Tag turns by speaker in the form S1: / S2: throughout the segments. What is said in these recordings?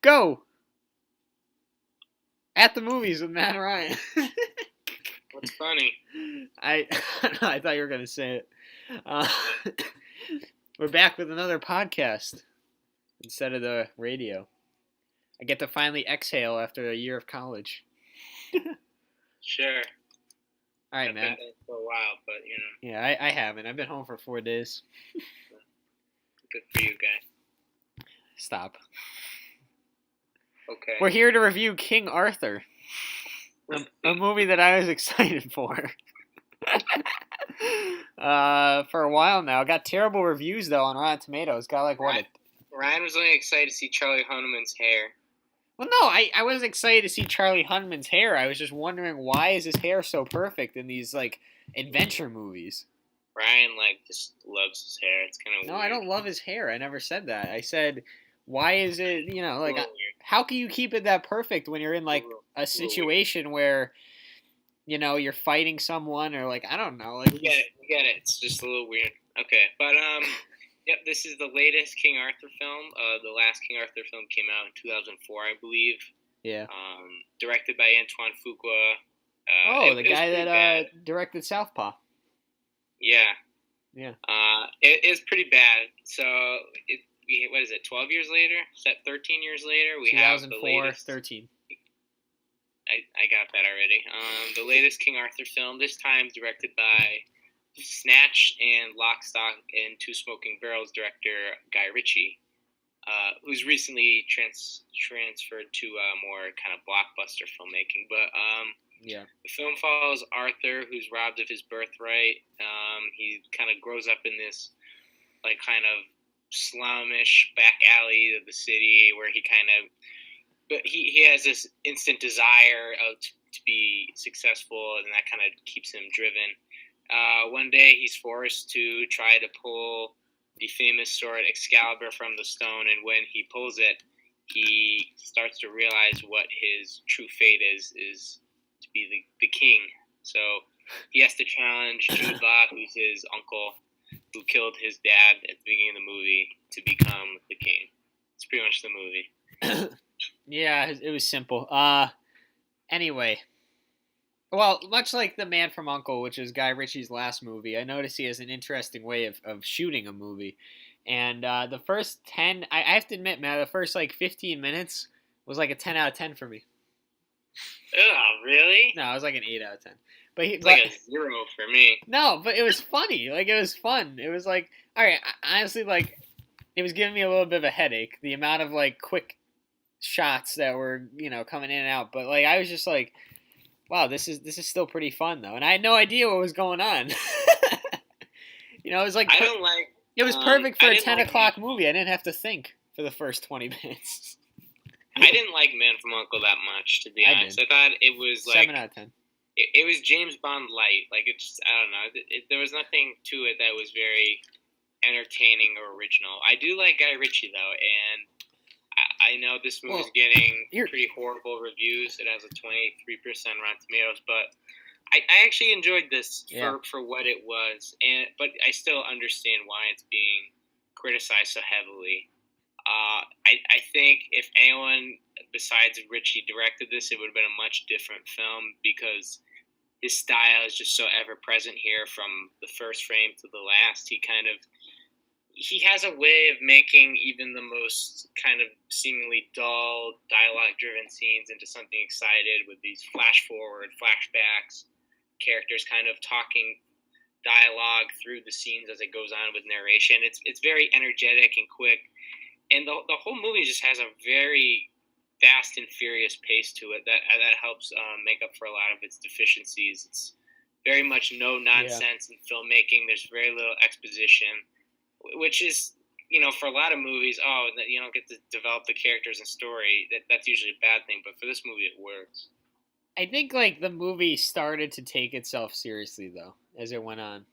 S1: Go! At the movies with Matt and Ryan.
S2: What's funny?
S1: I thought you were going to say it. We're back with another podcast instead of the radio. I get to finally exhale after a year of college.
S2: Sure.
S1: All right,
S2: I've
S1: Matt.
S2: been there for a while, but
S1: Yeah, I haven't. I've been home for 4 days.
S2: good for you, guy.
S1: Stop.
S2: Okay.
S1: We're here to review King Arthur, a movie that I was excited for. For a while now. Got terrible reviews, though, on Rotten Tomatoes. Got like, what?
S2: Ryan was only excited to see Charlie Hunnam's hair.
S1: Well, no, I was excited to see Charlie Hunnam's hair. I was just wondering, why is his hair so perfect in these, like, adventure movies?
S2: Ryan, just loves his hair. It's kind of
S1: No,
S2: weird.
S1: I don't love his hair. I never said that. I said, why is it,
S2: Weird.
S1: how can you keep it that perfect when you're in, like, a situation where, you're fighting someone or, like, I don't know. Like,
S2: We get it. It's just a little weird. Okay, but, yep, this is the latest King Arthur film. The last King Arthur film came out in 2004, I believe.
S1: Yeah.
S2: Directed by Antoine Fuqua.
S1: The guy that directed Southpaw.
S2: Yeah.
S1: Yeah.
S2: It is pretty bad. So, what is it, 12 years later? Is that 13 years later? We have the latest.
S1: 13.
S2: I got that already. The latest King Arthur film, this time directed by Snatch and Lock, Stock, and Two Smoking Barrels director Guy Ritchie, who's recently transferred to more kind of blockbuster filmmaking. But
S1: yeah,
S2: the film follows Arthur, who's robbed of his birthright. He kind of grows up in this kind of slumish back alley of the city where but he has this instant desire to be successful, and that kind of keeps him driven. One day he's forced to try to pull the famous sword Excalibur from the stone, and when he pulls it, he starts to realize what his true fate is to be the king. So he has to challenge Jude Law, who's his uncle, who killed his dad at the beginning of the movie, to become the king. It's pretty much the movie.
S1: Yeah, it was simple. Anyway. Well, much like The Man from U.N.C.L.E., which is Guy Ritchie's last movie, I noticed he has an interesting way of shooting a movie. And the first 10, I have to admit, man, the first 15 minutes was like a 10 out of 10 for me.
S2: Oh, really?
S1: No, it was like an 8 out of 10.
S2: It's like a 0 for me.
S1: No, but it was funny. It was fun. It was all right, honestly, it was giving me a little bit of a headache, the amount of quick shots that were, coming in and out. But I was just wow, this is still pretty fun though, and I had no idea what was going on. It was
S2: I don't like.
S1: It was perfect for a 10 o'clock movie. I didn't have to think for the first 20 minutes.
S2: I didn't like Man from U.N.C.L.E. that much, to be honest. I thought it was
S1: 7 out of 10.
S2: It was James Bond light. It just, I don't know. There was nothing to it that was very entertaining or original. I do like Guy Ritchie though, and I know this movie's getting pretty horrible reviews. It has a 23% Rotten Tomatoes, but I actually enjoyed this for what it was, but I still understand why it's being criticized so heavily. I think if anyone besides Ritchie directed this, it would have been a much different film, because his style is just so ever present here from the first frame to the last. He has a way of making even the most kind of seemingly dull, dialogue-driven scenes into something excited with these flash-forward, flashbacks, characters kind of talking dialogue through the scenes as it goes on with narration. It's very energetic and quick, and the whole movie just has a very fast and furious pace to it that helps make up for a lot of its deficiencies. It's very much no nonsense in filmmaking. There's very little exposition, which is, for a lot of movies, you don't get to develop the characters and story. That's usually a bad thing, but for this movie, it works.
S1: I think the movie started to take itself seriously though as it went on.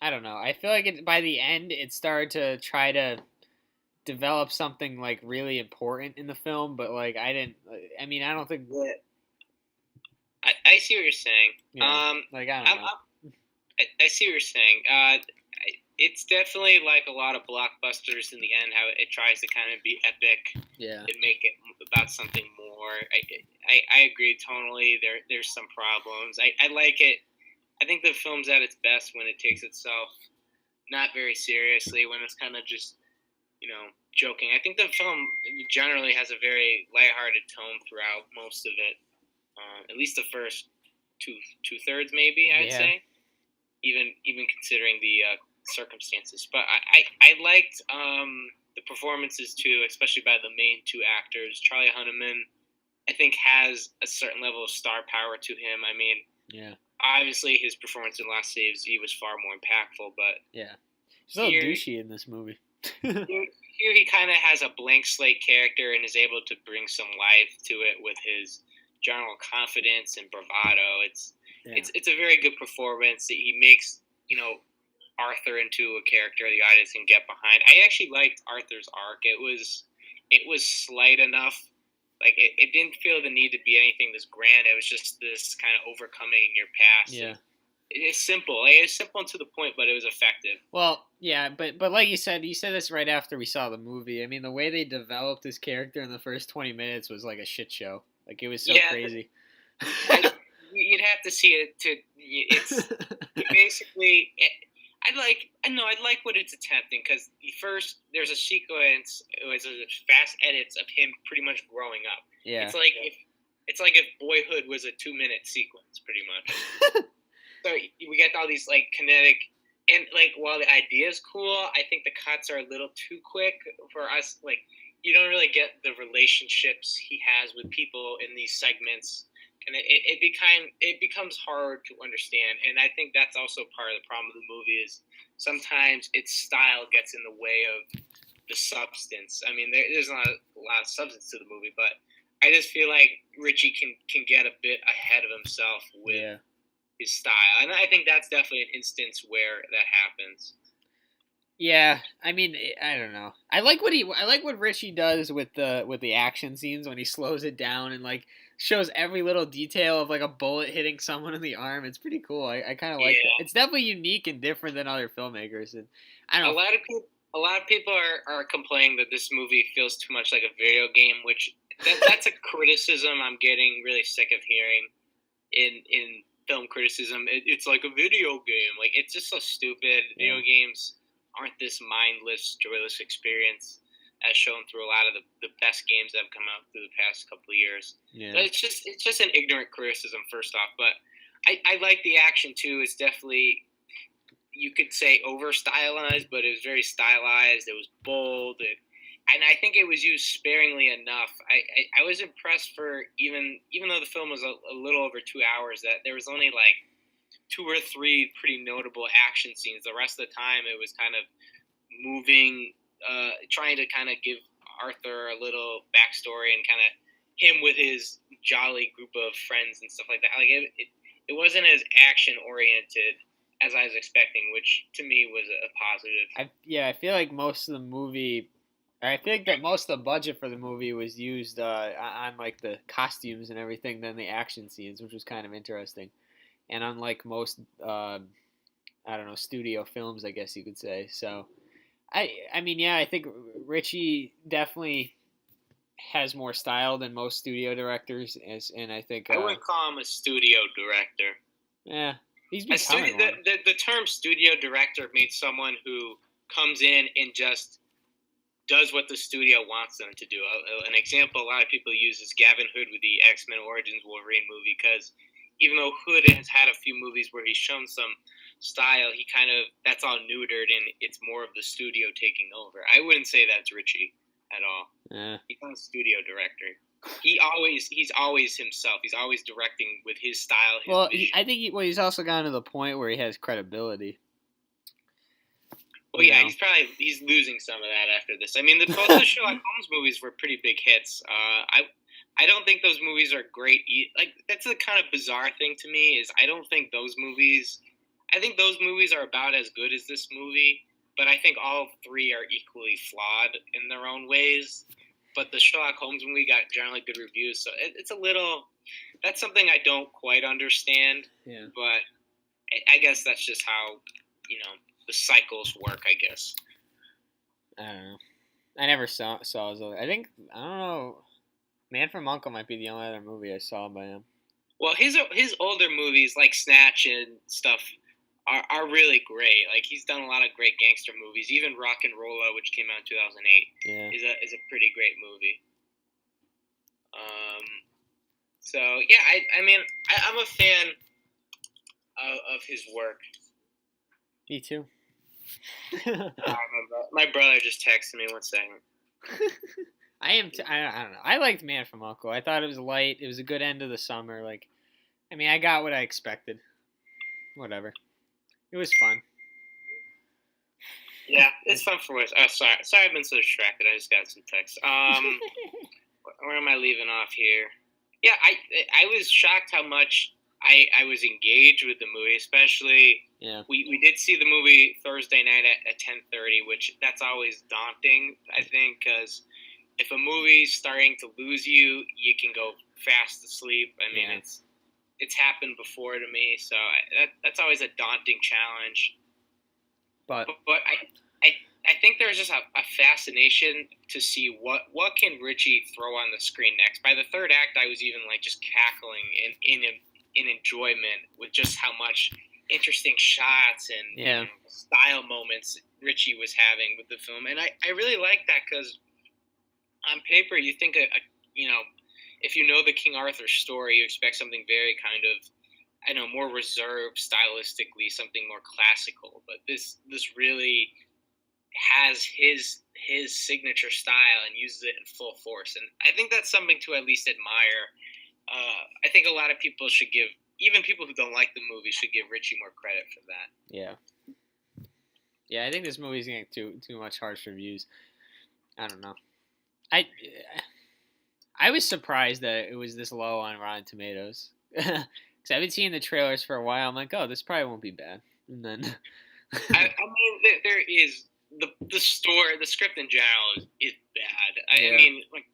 S1: I don't know. I feel like by the end it started to try to develop something really important in the film, but I don't think.
S2: Yeah. I see what you're saying.
S1: I don't know.
S2: I see what you're saying. it's definitely like a lot of blockbusters in the end, how it tries to kind of be epic
S1: Yeah.
S2: and make it about something more. I agree tonally. There's some problems. I like it. I think the film's at its best when it takes itself not very seriously, when it's kind of just, joking. I think the film generally has a very lighthearted tone throughout most of it. At least the first two thirds, maybe I'd
S1: Yeah.
S2: say. Even considering the circumstances, but I liked the performances too, especially by the main two actors. Charlie Hunnam, I think, has a certain level of star power to him. I mean,
S1: Yeah.
S2: obviously his performance in Last Saves Eve was far more impactful, but
S1: Yeah. He's a little douchey in this movie.
S2: here he kind of has a blank slate character and is able to bring some life to it with his general confidence and bravado. It's a very good performance. He makes Arthur into a character the audience can get behind. I actually liked Arthur's arc. It was slight enough. Like it didn't feel the need to be anything this grand. It was just this kind of overcoming your past.
S1: Yeah.
S2: It's simple. It's simple and to the point, but it was effective.
S1: Well, yeah, but like you said this right after we saw the movie. I mean, the way they developed this character in the first 20 minutes was like a shit show. Like it was so crazy.
S2: You'd have to see it to. It's basically. I like what it's attempting, because first there's a sequence. It was fast edits of him pretty much growing up.
S1: Yeah.
S2: It's like if Boyhood was a 2-minute sequence, pretty much. So we get all these like kinetic, and like while the idea is cool, I think the cuts are a little too quick for us. Like you don't really get the relationships he has with people in these segments, and it becomes hard to understand. And I think that's also part of the problem of the movie is sometimes its style gets in the way of the substance. I mean, there's not a lot of substance to the movie, but I just feel like Ritchie can get a bit ahead of himself with his style, and I think that's definitely an instance where that happens.
S1: Yeah, I mean, I don't know. I like what Ritchie does with the action scenes when he slows it down and like shows every little detail of like a bullet hitting someone in the arm. It's pretty cool. I kind of like that. It's definitely unique and different than other filmmakers. And I don't know.
S2: A lot of people are complaining that this movie feels too much like a video game, which that's a criticism I'm getting really sick of hearing in film criticism. It's like a video game. Like, it's just so stupid.
S1: Yeah.
S2: Video games aren't this mindless, joyless experience as shown through a lot of the best games that have come out through the past couple of years.
S1: Yeah.
S2: So it's just an ignorant criticism, first off. But I like the action too. It's definitely, you could say, over stylized, but it was very stylized. It was bold, and I think it was used sparingly enough. I was impressed for even though the film was a little over 2 hours, that there was only like 2 or 3 pretty notable action scenes. The rest of the time, it was kind of moving, trying to kind of give Arthur a little backstory and kind of him with his jolly group of friends and stuff like that. Like it wasn't as action oriented as I was expecting, which to me was a positive.
S1: I feel like most of the movie. I think that most of the budget for the movie was used on like the costumes and everything than the action scenes, which was kind of interesting. And unlike most, I don't know, studio films, I guess you could say. So, I mean, yeah, I think Ritchie definitely has more style than most studio directors, and I think
S2: I wouldn't call him a studio director.
S1: Yeah, he's becoming one.
S2: The term studio director means someone who comes in and just does what the studio wants them to do. An example a lot of people use is Gavin Hood with the X-Men Origins Wolverine movie, because even though Hood has had a few movies where he's shown some style, he kind of, that's all neutered and it's more of the studio taking over. I wouldn't say that's Ritchie at all.
S1: Yeah.
S2: He's not a studio director. He's always himself. He's always directing with his style.
S1: I think he's also gotten to the point where he has credibility.
S2: Well, yeah, he's losing some of that after this. I mean, both the Sherlock Holmes movies were pretty big hits. I don't think those movies are great. Like, that's the kind of bizarre thing to me is I don't think those movies. I think those movies are about as good as this movie, but I think all 3 are equally flawed in their own ways. But the Sherlock Holmes movie got generally good reviews, so it's a little. That's something I don't quite understand.
S1: Yeah.
S2: But I guess that's just how the cycles work, I guess.
S1: I don't know. I never saw his other. I don't know. Man from Uncle might be the only other movie I saw by him.
S2: Well, his older movies like Snatch and stuff are really great. Like he's done a lot of great gangster movies. Even Rock and Rolla, which came out in 2008, is a pretty great movie. So yeah, I mean I'm a fan of his work.
S1: Me too.
S2: My brother just texted me 1 second.
S1: I don't know. I liked Man from Uncle. I thought it was light. It was a good end of the summer. Like, I mean, I got what I expected. Whatever. It was fun.
S2: Yeah, it's fun for us. Oh, sorry, I've been so distracted. I just got some texts. Where am I leaving off here? Yeah, I was shocked how much I was engaged with the movie, especially.
S1: Yeah.
S2: We did see the movie Thursday night at 10:30, which that's always daunting, I think, because if a movie's starting to lose you, you can go fast asleep. I mean, it's happened before to me, so that's always a daunting challenge. But I think there's just a fascination to see what can Ritchie throw on the screen next. By the third act, I was even like just cackling in enjoyment with just how much interesting shots and style moments Ritchie was having with the film, and I really like that because on paper you think if you know the King Arthur story, you expect something very kind of more reserved stylistically, something more classical, but this really has his signature style and uses it in full force, and I think that's something to at least admire. I think a lot of people should give, even people who don't like the movie, should give Ritchie more credit for that.
S1: Yeah, I think this movie's getting too much harsh reviews. I don't know. I was surprised that it was this low on Rotten Tomatoes. Because I've been seeing the trailers for a while. I'm like, oh, this probably won't be bad. And then
S2: I mean, there is the script in general is bad. I mean, like,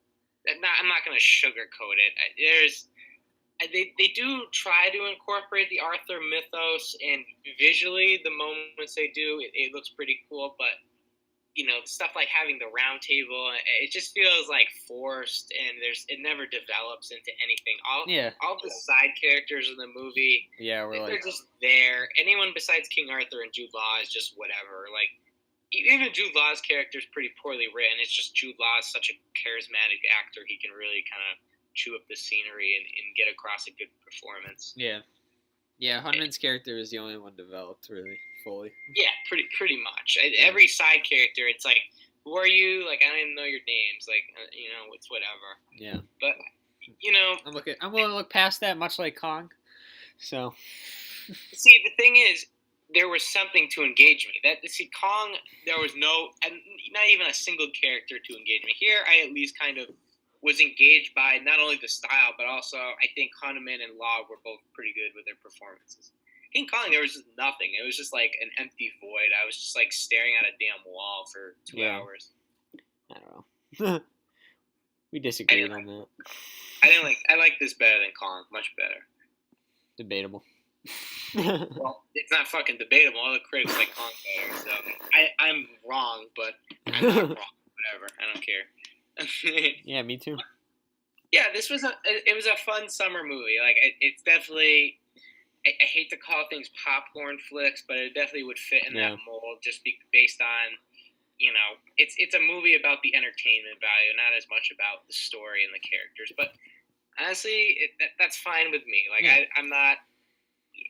S2: I'm not going to sugarcoat it. They do try to incorporate the Arthur mythos, and visually, the moments they do, it looks pretty cool. But stuff like having the round table, it just feels like forced, and it never develops into anything. All the side characters in the movie, they're just there. Anyone besides King Arthur and Jude Law is just whatever. Like, even Jude Law's character is pretty poorly written. It's just Jude Law is such a charismatic actor; he can really kind of chew up the scenery and get across a good performance.
S1: Yeah, Hunman's character is the only one developed really fully. Yeah,
S2: pretty much. Every side character, it's like, who are you? Like, I don't even know your names. Like, it's whatever.
S1: Yeah.
S2: But
S1: I'm willing to look past that, much like Kong. So.
S2: See, the thing is, there was something to engage me. Kong, there was not even a single character to engage me. Here, I at least kind of was engaged by not only the style, but also I think Hunman and Law were both pretty good with their performances. King Kong, there was just nothing. It was just like an empty void. I was just like staring at a damn wall for 2 hours.
S1: I don't know. We disagreed on that.
S2: I like this better than Kong. Much better.
S1: Debatable.
S2: Well, it's not fucking debatable. All the critics like Kong better. So I'm wrong, but I'm not wrong. Whatever. I don't care.
S1: Yeah, me too.
S2: Yeah, it was a fun summer movie. Like, it's definitely, I hate to call things popcorn flicks, but it definitely would fit in that mold, just based on, it's a movie about the entertainment value, not as much about the story and the characters. But honestly, that's fine with me. Like, I'm not.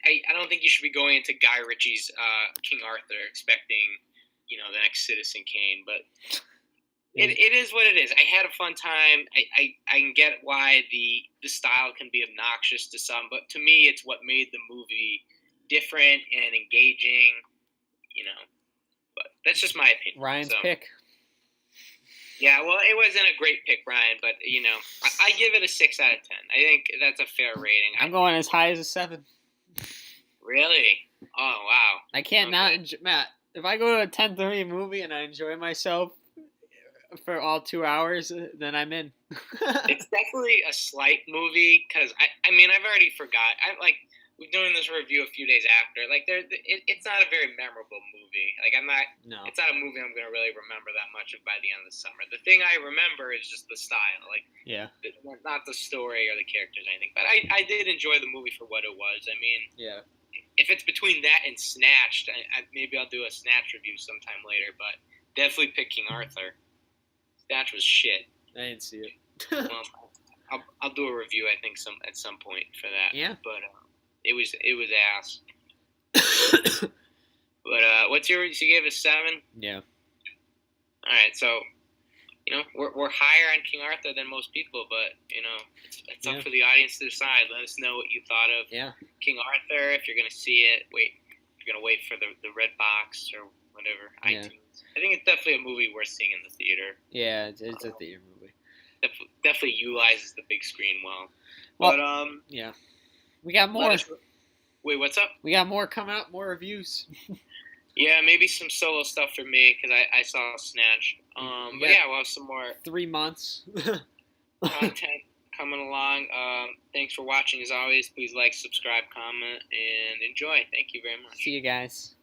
S2: I don't think you should be going into Guy Ritchie's King Arthur expecting, the next Citizen Kane, but. It is what it is. I had a fun time. I can get why the style can be obnoxious to some, but to me, it's what made the movie different and engaging. But that's just my opinion.
S1: Ryan's pick.
S2: Yeah, well, it wasn't a great pick, Ryan, but I give it a 6 out of 10. I think that's a fair rating.
S1: I'm going as high as a 7.
S2: Really? Oh wow!
S1: I can't not enjoy, Matt. If I go to a 10:30 movie and I enjoy myself for all 2 hours, then I'm in.
S2: It's definitely a slight movie because I've already forgot. we're doing this review a few days after. Like, it's not a very memorable movie. Like,
S1: No.
S2: it's not a movie I'm going to really remember that much of by the end of the summer. The thing I remember is just the style. Like,
S1: Yeah.
S2: not the story or the characters or anything. But I did enjoy the movie for what it was. I mean,
S1: Yeah.
S2: if it's between that and Snatched, maybe I'll do a Snatch review sometime later. But definitely pick King Arthur. Snatch was shit.
S1: I didn't see it.
S2: Well, I'll do a review. I think at some point for that.
S1: Yeah.
S2: But it was ass. But what's yours? You gave it 7.
S1: Yeah.
S2: All right, so we're higher on King Arthur than most people, but it's up for the audience to decide. Let us know what you thought of King Arthur. If you're gonna see it, you're gonna wait for the red box or whatever iTunes. I think it's definitely a movie worth seeing in the theater.
S1: Yeah, it's a theater movie.
S2: Definitely utilizes the big screen well.
S1: Well,
S2: But
S1: yeah, we got more.
S2: Wait, what's up?
S1: We got more coming up. More reviews.
S2: Yeah, maybe some solo stuff for me because I saw Snatch. But yeah, we'll have some more
S1: 3 months
S2: content coming along. Thanks for watching as always. Please like, subscribe, comment, and enjoy. Thank you very much.
S1: See you guys.